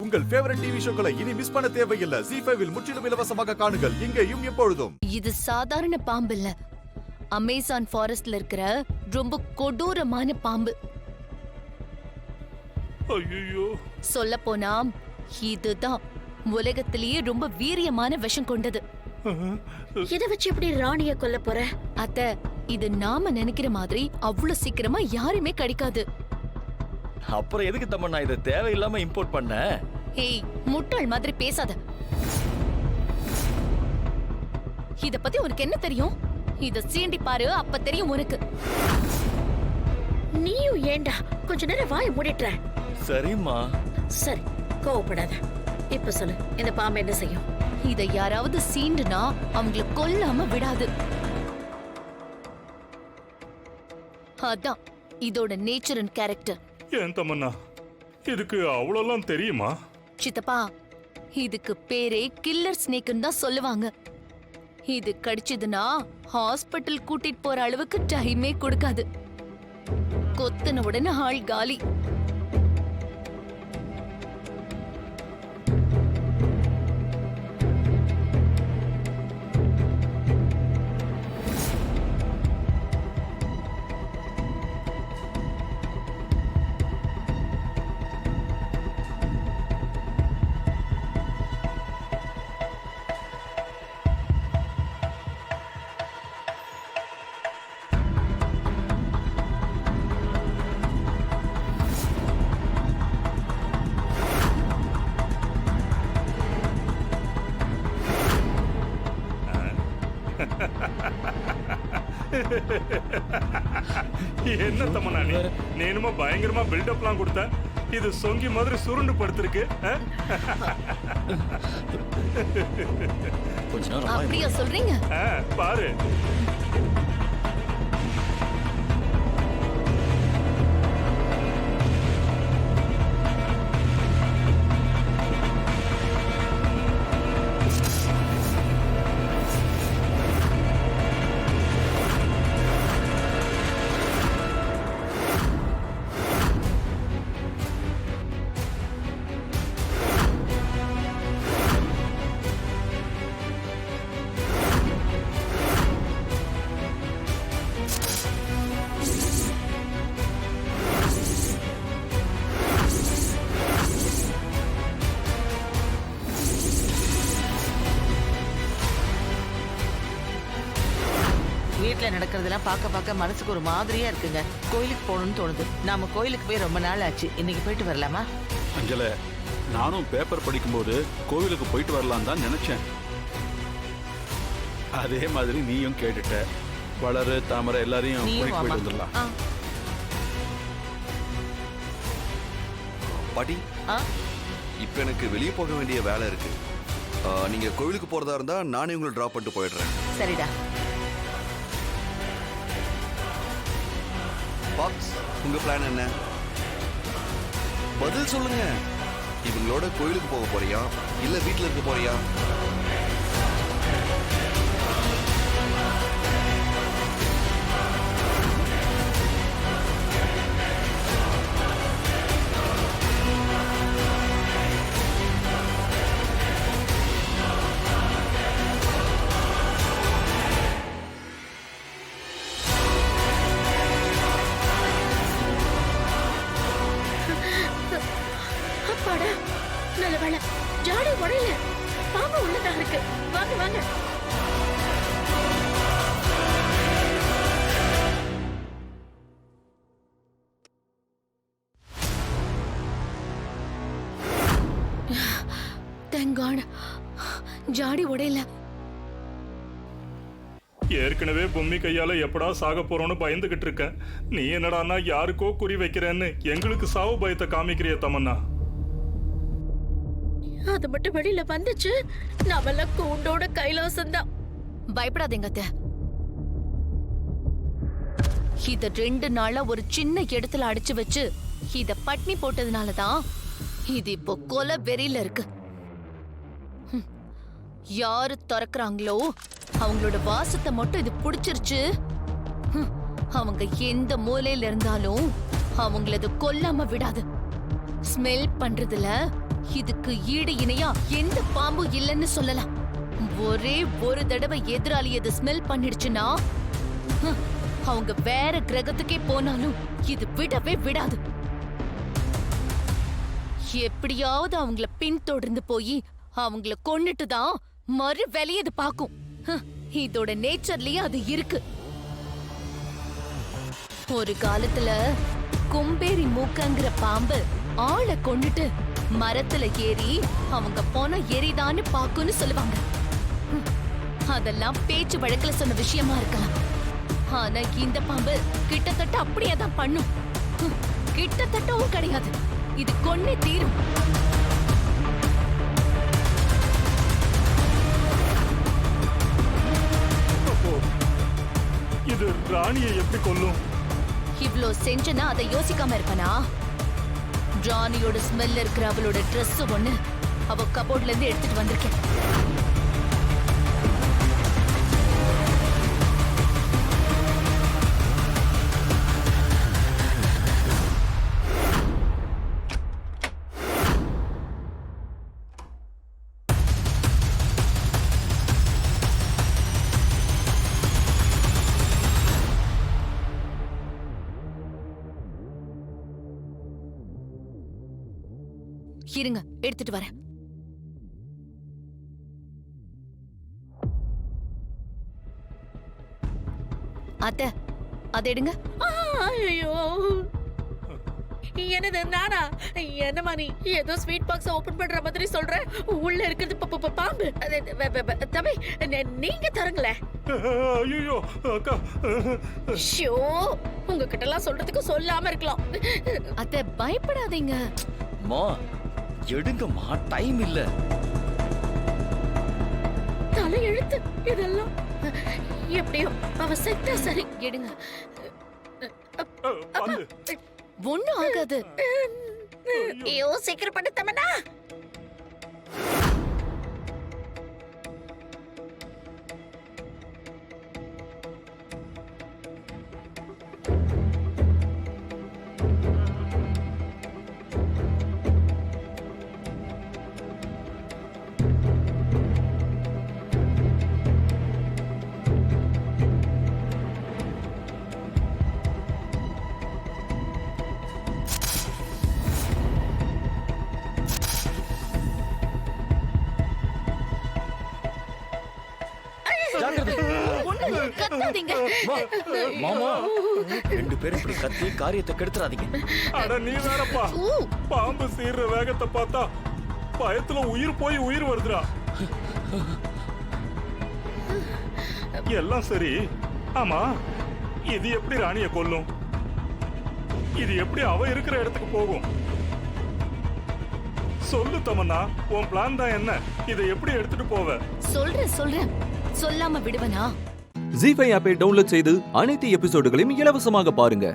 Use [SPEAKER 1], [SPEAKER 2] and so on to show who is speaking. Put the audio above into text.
[SPEAKER 1] உங்கள் favourite TV ஷோக்களை இனி miss பண்ண தேவையில்லை. ZEE5 இல் முற்றிலும் இலவசமாக காணுங்கள். இங்கேயும் எப்பொழுதும்.
[SPEAKER 2] இது சாதாரண பாம்பு இல்ல, அமேசான் ஃபாரஸ்ட்ல இருக்கிற ரொம்ப கொடூரமான பாம்பு.
[SPEAKER 3] ஐயோ,
[SPEAKER 2] சொல்ல போனா இதுதான் உலகத்திலேயே ரொம்ப வீரியமான விஷம் கொண்டது.
[SPEAKER 4] இத வச்சு எப்படி ராணிய கொல்ல போற?
[SPEAKER 2] அத்த, இது நாம நினைக்கிற மாதிரி அவ்வளவு சீக்கிரமா யாருமே கிடைக்காது.
[SPEAKER 5] அப்புறம் எதுக்கு தம்மண்ணா இதை தேவையில்லாம இம்போர்ட் பண்ண?
[SPEAKER 2] ஏய், முட்டாள் மாதிரி பேசாத. இத பத்தி உனக்கு என்ன தெரியும்? இத சீண்டி பாரு, அப்ப தெரியும் உனக்கு.
[SPEAKER 4] நீயும் ஏண்டா கொஞ்ச நேரம் வாயை மூடிட்டுற?
[SPEAKER 5] சரிம்மா.
[SPEAKER 4] சரி, கோவப்படாத. இப்ப சொல்லு, இந்த பாம்பு என்ன செய்யும்?
[SPEAKER 2] இத யாராவது சீண்டுனா அவங்கள கொல்லாம விடாது. அதான் இதோட நேச்சர் அண்ட் கேரக்டர்.
[SPEAKER 3] ஏன் தமன்னா, இதுக்கு அவ்வளோலாம் தெரியுமா?
[SPEAKER 2] சித்தப்பா, இதுக்கு பேரே கில்லர் ஸ்னேக்னு தான் சொல்லுவாங்க. இது கடிச்சதுன்னா ஹாஸ்பிட்டல் கூட்டிட்டு போற அளவுக்கு டைமே கொடுக்காது. கொத்துன உடனே ஆள் காலி.
[SPEAKER 3] என்ன தமன்னா, நேனுமா பயங்கரமா பில்டப்லாம் கொடுத்த. இது சொங்கி மாதிரி சுருண்டு படுத்திருக்கு.
[SPEAKER 5] கொஞ்ச நேரம்
[SPEAKER 2] அப்படியா சொல்றீங்க?
[SPEAKER 3] பாரு.
[SPEAKER 6] வீட்டுல நடக்கிறதெல்லாம் பார்க்க மனசுக்கு ஒரு மாதிரியா இருக்குங்க. கோயிலுக்கு போகணும்னு தோணுது. நாம கோயிலுக்கு போய் ரொம்ப நாள் ஆச்சு. இன்னைக்கு போயிட்டு வரலாமா?
[SPEAKER 7] அஞ்சல, நானும் பேப்பர் படிக்கும்போது கோவிலுக்கு போயிட்டு வரலாம் தான் நினைச்சேன். அதே மாதிரி நீயும் கேட்டுட்ட. வளரு, தாமரை எல்லாரையும் போயிட்டு வந்துடலாம்.
[SPEAKER 8] பாட்டி, இப்ப எனக்கு வெளியே போக வேண்டிய வேலை இருக்கு. நீங்க கோவிலுக்கு போறதா இருந்தா நானே உங்களை டிராப் பண்ணிட்டு போயிடுறேன்.
[SPEAKER 6] சரிடா.
[SPEAKER 8] பாக்ஸ், உங்க பிளான் என்ன? பதில் சொல்லுங்க. இவங்களோட கோயிலுக்கு போக போறியா இல்ல வீட்டுல இருக்க போறியா?
[SPEAKER 4] அப்பாடா, நல்ல வேலை. ஜாடி உடையல, பாம்பு உள்ளதா இருக்கு. வாங்க வாங்க.
[SPEAKER 2] Thank God. ஜாடி உடையல.
[SPEAKER 3] ஏற்கனவே பொம்மி கையால எப்படா சாக போறோம்னு பயந்துகிட்டு இருக்கேன். நீ என்னடான்னா யாருக்கோ குறி வைக்கிறேன்னு எங்களுக்கு சாவு பயத்தை காமிக்கிறிய தமன்னா.
[SPEAKER 4] அது மட்டும் வெளியில வந்துச்சு, நாமெல்லாம் கூண்டோட கைலாசம் தான்.
[SPEAKER 2] பயப்படாதீங்க அத்தை. இத 2 நாளா ஒரு சின்ன இடத்துல அடைச்சு வச்சு இத பட்னி போட்டதுனாலதான் இது இப்போ கொலை வெறியில இருக்கு. யாரு திறக்கிறாங்களோ அவங்களோட வாசத்தை மட்டும் இது புடிச்சிருச்சு. அவங்க எந்த மூலையில இருந்தாலும் அவங்கள அது கொல்லாம விடாது. ஸ்மெல் பண்றதுல இதுக்கு ஈடு இணையா எந்த பாம்பும் இல்லைன்னு சொல்லலாம். ஒரே ஒரு தடவை எதிராளி அதை ஸ்மெல் பண்ணிடுச்சுன்னா அவங்க வேற கிரகத்துக்கே போனாலும் இது விடவே விடாது. எப்படியாவது அவங்கள பின்தொடர்ந்து போய் அவங்கள கொன்னுட்டு தான் மறு வேலையை பாக்கும். இதோட நேச்சர்லயே அது இருக்கு. ஒரு காலத்துல கொம்பேரி மூக்கங்கிற பாம்பு ஆளை கொன்னுட்டு மரத்துல ஏறி அவங்க போன எரிதான்னு பாக்குன்னு சொல்லுவாங்க. அதெல்லாம் பேச்சு வழக்குல சொன்ன விஷயமா இருக்கலாம். ஆனா இந்த பாம்பு கிட்டத்தட்ட அப்படியே தான் பண்ணும். கிட்டத்தட்டவும் கிடையாது, இது கொன்னே தீரும்.
[SPEAKER 3] அப்போ இது ராணியை எப்படி கொல்லும்?
[SPEAKER 2] இவ்ளோ செஞ்சனா அதை யோசிக்காம இருப்பனா? ராணியோட ஸ்மெல்ல இருக்கிற அவளோட ட்ரெஸ் ஒண்ணு அவ கபோர்ட்ல இருந்து எடுத்துட்டு வந்திருக்கேன். இருங்க, எடுத்துட்டு வரேன். அத்தை, அதை எடுங்க.
[SPEAKER 4] ஐயோ, என்னது நானா? என்னமா நீ ஏதோ ஸ்வீட் பாக்ஸ் ஓபன் பண்ற மாதிரி சொல்ற? உள்ள இருக்கிறது பாம்பு. தம்பி, நீங்க தரங்களே.
[SPEAKER 3] ஐயோ அக்கா,
[SPEAKER 4] ஷோ, உங்ககிட்ட எல்லாம் சொல்றதுக்கு சொல்லாம இருக்கலாம்.
[SPEAKER 2] அத்தை, பயப்படாதீங்க.
[SPEAKER 5] மா எடுங்கம்மா, டைம் இல்ல.
[SPEAKER 4] தலை எழுத்து இதெல்லாம். எப்படியோ அவ செத்தா சரி.
[SPEAKER 2] எடுங்க.
[SPEAKER 3] வந்து
[SPEAKER 2] ஒண்ணும் ஆகாது.
[SPEAKER 4] ஐயோ, சீக்கிரம் பண்ணு தமனா.
[SPEAKER 2] ஒண்ணும் கத்தாதீங்க.
[SPEAKER 5] மாமா, 2 பேரும் இப்படி கத்தி காரியத்தை கெடுத்துறாதீங்க.
[SPEAKER 3] அட நீ வேறப்பா, பாம்பு சீர்ற வேகத்தை பார்த்தா பயத்துல உயிர் போய் உயிர் வருதுடா. எல்லாம் சரி, ஆமா இது எப்படி ராணிய கொல்லும்? இது எப்படி அவ இருக்கிற இடத்துக்கு போகும்? சொல்லு தமன்னா, உன் பிளான் தான் என்ன? இதை எப்படி எடுத்துட்டு போவ?
[SPEAKER 2] சொல்றேன், சொல்லாம விடுவனா?
[SPEAKER 9] ஜீ5 ஆப்பை டவுன்லோட் செய்து அனைத்து எபிசோடுகளையும் இலவசமாக பாருங்க.